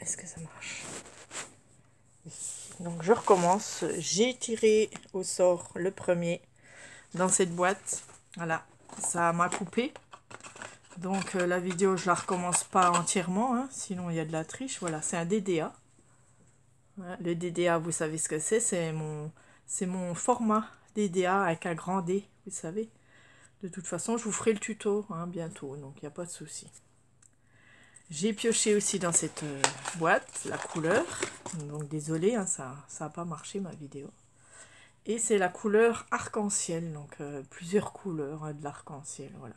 est-ce que ça marche? Donc je recommence. J'ai tiré au sort le premier dans cette boîte. Voilà, ça m'a coupé. Donc la vidéo, je la recommence pas entièrement, hein, sinon il y a de la triche. Voilà, c'est un DDA. Voilà, le DDA, vous savez ce que c'est? C'est mon format DDA avec un grand D, vous savez. De toute façon, je vous ferai le tuto hein, bientôt, donc il n'y a pas de souci. J'ai pioché aussi dans cette boîte la couleur. Donc désolé, hein, ça n'a pas marché ma vidéo. Et c'est la couleur arc-en-ciel, donc plusieurs couleurs hein, de l'arc-en-ciel, voilà.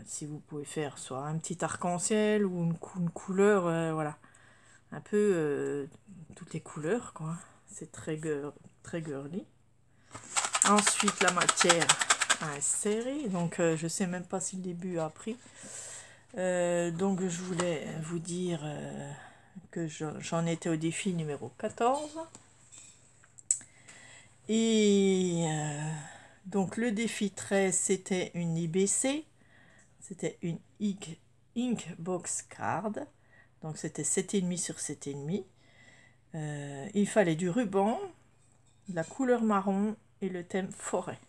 Si vous pouvez faire soit un petit arc-en-ciel ou une couleur, voilà, un peu toutes les couleurs, quoi. C'est très girly. Ensuite, la matière à insérer, donc je sais même pas si le début a pris. Donc je voulais vous dire que j'en étais au défi numéro 14. Et donc le défi 13, c'était une IBC. C'était une Ink Box Card. Donc c'était 7,5 sur 7,5. Il fallait du ruban, de la couleur marron et le thème forêt.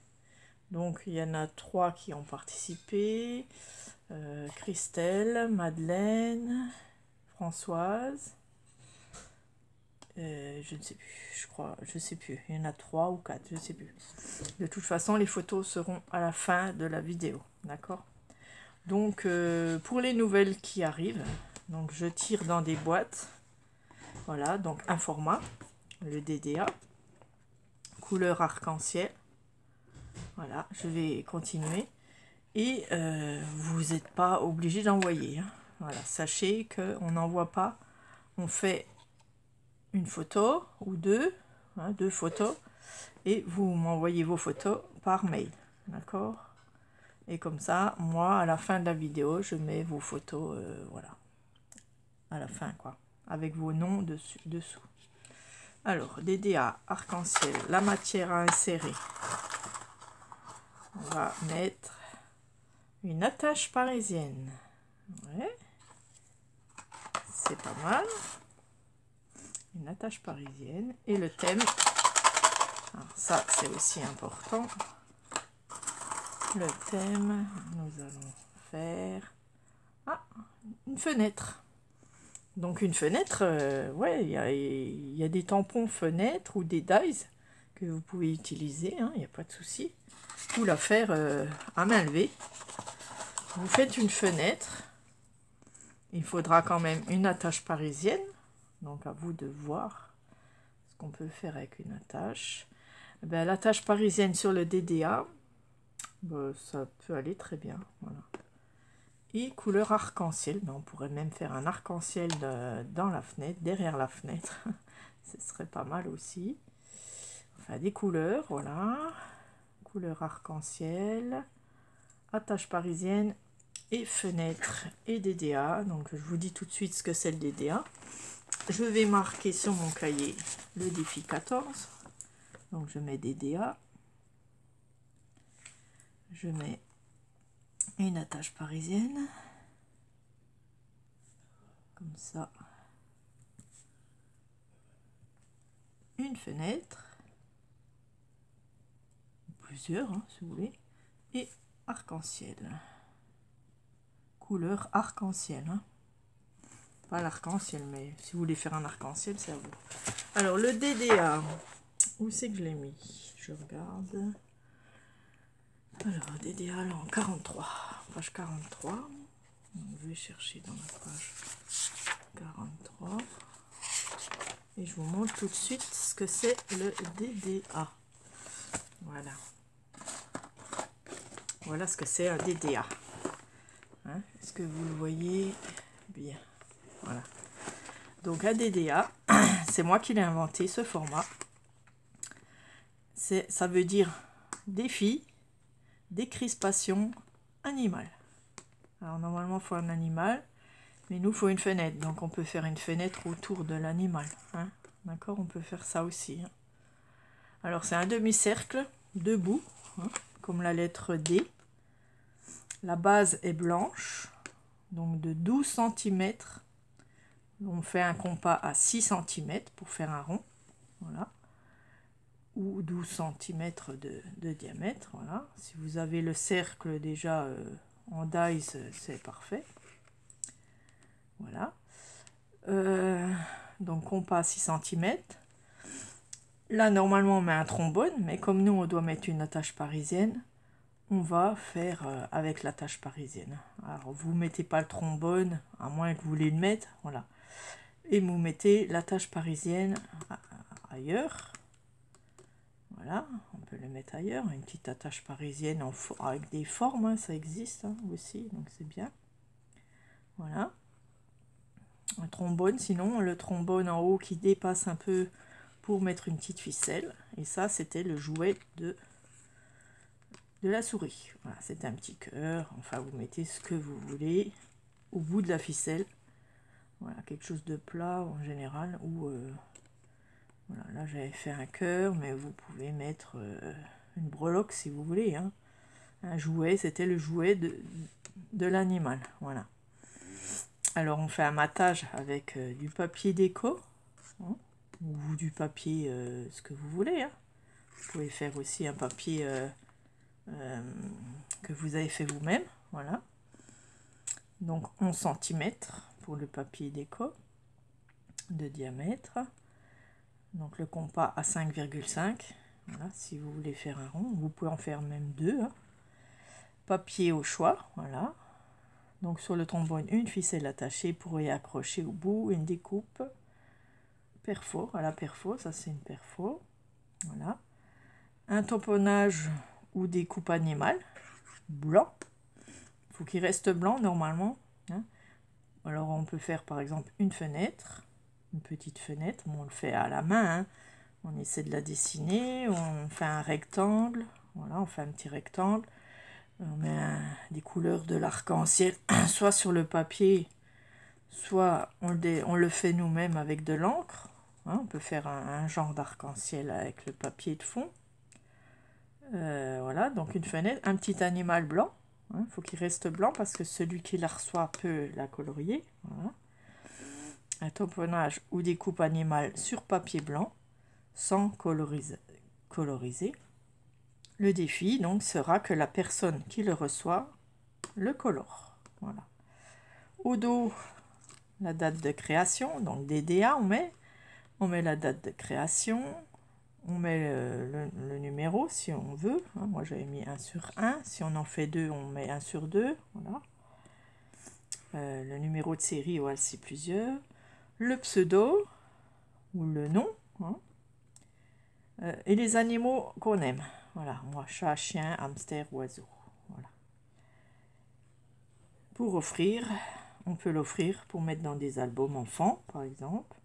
Donc il y en a 3 qui ont participé. Christelle, Madeleine, Françoise. Je ne sais plus, je crois, je sais plus. Il y en a 3 ou 4, je sais plus. De toute façon, les photos seront à la fin de la vidéo. D'accord? Donc pour les nouvelles qui arrivent, donc je tire dans des boîtes. Voilà, donc un format, le DDA, couleur arc-en-ciel. Voilà, je vais continuer. Et vous n'êtes pas obligé d'envoyer. Hein. Voilà, sachez qu'on n'envoie pas. On fait une photo ou deux, hein, 2 photos, et vous m'envoyez vos photos par mail. D'accord? Et comme ça, moi, à la fin de la vidéo, je mets vos photos, voilà, à la fin, quoi, avec vos noms dessous. Alors, DDA, arc-en-ciel, la matière à insérer. On va mettre une attache parisienne. Ouais. C'est pas mal. Une attache parisienne. Et le thème. Alors ça, c'est aussi important. Le thème, nous allons faire une fenêtre. Donc une fenêtre, ouais, il y a des tampons fenêtres ou des dies que vous pouvez utiliser, il n'y a pas de souci. Ou la faire à main levée. Vous faites une fenêtre. Il faudra quand même une attache parisienne. Donc à vous de voir ce qu'on peut faire avec une attache. Ben, l'attache parisienne sur le DDA, ben, ça peut aller très bien. Voilà. Et couleur arc-en-ciel, ben, on pourrait même faire un arc-en-ciel dans la fenêtre, derrière la fenêtre. Ce serait pas mal aussi. Enfin des couleurs, voilà. Couleur arc-en-ciel, attache parisienne et fenêtre et DDA. Donc je vous dis tout de suite ce que c'est le DDA. Je vais marquer sur mon cahier le défi 14. Donc je mets DDA. Je mets une attache parisienne. Comme ça. Une fenêtre. Plusieurs, hein, si vous voulez. Et arc-en-ciel. Couleur arc-en-ciel. Hein. Pas l'arc-en-ciel, mais si vous voulez faire un arc-en-ciel, c'est à vous. Alors le DDA. Où c'est que je l'ai mis? Je regarde. Alors, DDA là, en 43. Page 43. Donc, je vais chercher dans la page 43. Et je vous montre tout de suite ce que c'est le DDA. Voilà. Voilà ce que c'est un DDA. Hein? Est-ce que vous le voyez bien? Voilà. Donc un DDA, c'est moi qui l'ai inventé, ce format. Ça veut dire défi, décrispation, animal. Alors normalement, il faut un animal, mais nous, il faut une fenêtre. Donc on peut faire une fenêtre autour de l'animal. Hein? D'accord? On peut faire ça aussi. Hein? Alors c'est un demi-cercle debout, hein, comme la lettre D. La base est blanche, donc de 12 cm On fait un compas à 6 cm pour faire un rond, voilà, ou 12 cm de diamètre, voilà. Si vous avez le cercle déjà en dies, c'est parfait. Voilà. Donc compas à 6 cm. Là, normalement, on met un trombone, mais comme nous, on doit mettre une attache parisienne, on va faire avec l'attache parisienne. Alors, vous ne mettez pas le trombone, à moins que vous voulez le mettre, voilà. Et vous mettez l'attache parisienne ailleurs. Voilà, on peut le mettre ailleurs. Une petite attache parisienne avec des formes, hein, ça existe hein, aussi, donc c'est bien. Voilà. Un trombone, sinon le trombone en haut qui dépasse un peu pour mettre une petite ficelle. Et ça, c'était le jouet de la souris. Voilà, c'est un petit cœur. Enfin, vous mettez ce que vous voulez au bout de la ficelle. Voilà, quelque chose de plat en général. Ou voilà, là j'avais fait un cœur, mais vous pouvez mettre une breloque si vous voulez. Hein. Un jouet, c'était le jouet de l'animal. Voilà. Alors on fait un matage avec du papier déco. Hein, ou du papier ce que vous voulez. Hein. Vous pouvez faire aussi un papier que vous avez fait vous-même. Voilà. Donc 11 cm pour le papier déco de diamètre. Donc le compas à 5,5. Voilà, si vous voulez faire un rond, vous pouvez en faire même deux. Hein. Papier au choix, voilà. Donc sur le trombone, une ficelle attachée pour y accrocher au bout, une découpe perfo, à la perfo, ça c'est une perfo. Voilà. Un tamponnage ou découpe animale, blanc. Il faut qu'il reste blanc normalement. Hein. Alors on peut faire par exemple une fenêtre, une petite fenêtre, bon, on le fait à la main, hein. On essaie de la dessiner, on fait un rectangle, voilà, on fait un petit rectangle, on met des couleurs de l'arc-en-ciel, soit sur le papier, soit on le fait nous-mêmes avec de l'encre, hein, on peut faire un genre d'arc-en-ciel avec le papier de fond. Voilà, donc une fenêtre, un petit animal blanc, il faut qu'il reste blanc parce que celui qui la reçoit peut la colorier, voilà. Un tamponnage ou découpe animale sur papier blanc, sans coloriser. Le défi donc sera que la personne qui le reçoit le colore. Voilà. Au dos, la date de création, donc DDA, on met la date de création, on met le numéro si on veut. Hein, moi j'avais mis 1 sur 1, si on en fait 2, on met 1 sur 2. Voilà. Le numéro de série, voilà, c'est plusieurs. Le pseudo ou le nom. Hein. Et les animaux qu'on aime. Voilà, moi, chat, chien, hamster, oiseau. Voilà. Pour offrir, on peut l'offrir pour mettre dans des albums enfants, par exemple,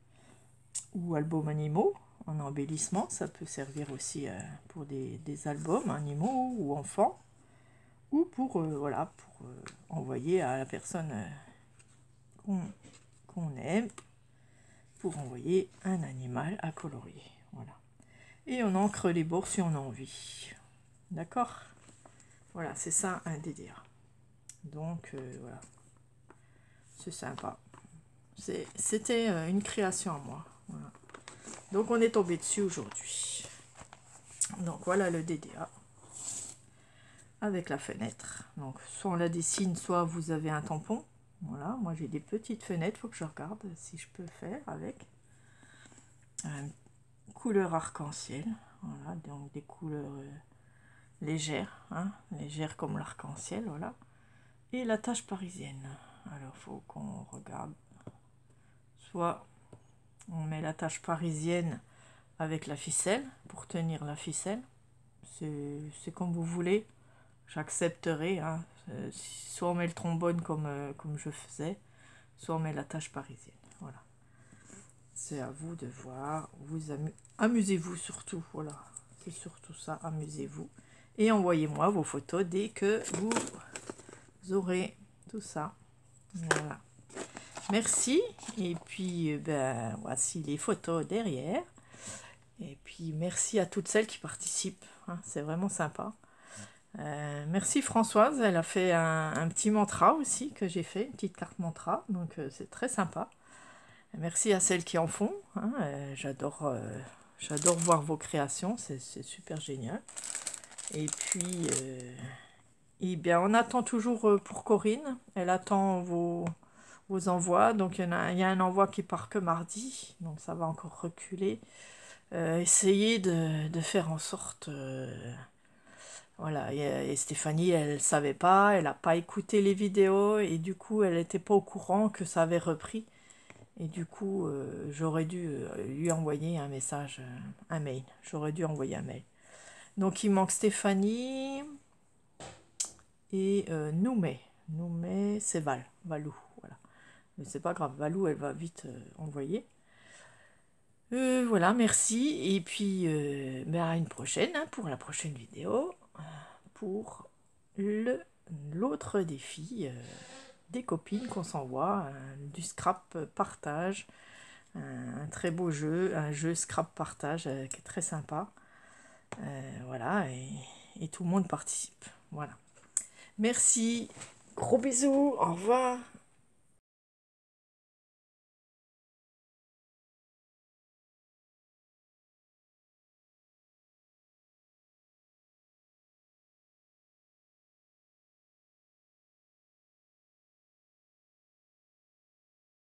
ou albums animaux, en embellissement. Ça peut servir aussi pour des albums animaux ou enfants, ou pour, voilà, pour envoyer à la personne qu'on aime, pour envoyer un animal à colorier. Voilà. Et on encre les bords si on a envie. D'accord? Voilà, c'est ça un DDA. Donc, voilà. C'est sympa. C'était une création à moi. Voilà. Donc, on est tombé dessus aujourd'hui. Donc, voilà le DDA. Avec la fenêtre. Donc, soit on la dessine, soit vous avez un tampon. Voilà, moi j'ai des petites fenêtres. Il faut que je regarde si je peux faire avec. Couleur arc-en-ciel. Voilà, donc des couleurs légères. Hein, légères comme l'arc-en-ciel, voilà. Et la tache parisienne. Alors, il faut qu'on regarde. Soit on met la tache parisienne avec la ficelle pour tenir la ficelle. C'est comme vous voulez. J'accepterai. Hein. Soit on met le trombone comme je faisais, soit on met la tache parisienne. Voilà. C'est à vous de voir. Amusez-vous surtout. Voilà. C'est surtout ça. Amusez-vous. Et envoyez-moi vos photos dès que vous aurez tout ça. Voilà. Merci. Et puis, ben, voici les photos derrière. Et puis, merci à toutes celles qui participent. Hein, c'est vraiment sympa. Merci Françoise. Elle a fait un petit mantra aussi que j'ai fait. Une petite carte mantra. Donc, c'est très sympa. Merci à celles qui en font. Hein, j'adore voir vos créations, c'est super génial. Et puis, eh bien, on attend toujours pour Corinne. Elle attend vos envois. Donc, il y a un envoi qui part que mardi. Donc, ça va encore reculer. Essayez de faire en sorte... voilà, et Stéphanie, elle savait pas, elle n'a pas écouté les vidéos et du coup, elle n'était pas au courant que ça avait repris. Et du coup, j'aurais dû lui envoyer un message, un mail. J'aurais dû envoyer un mail. Donc, il manque Stéphanie et Noumé. Noumé, c'est Valou, voilà. Mais c'est pas grave, Valou, elle va vite envoyer. Voilà, merci. Et puis, ben, à une prochaine, hein, pour la prochaine vidéo. Pour l'autre défi des copines qu'on s'envoie, du scrap partage, un très beau jeu, un jeu scrap partage qui est très sympa. Voilà, et tout le monde participe. Voilà. Merci, gros bisous, au revoir.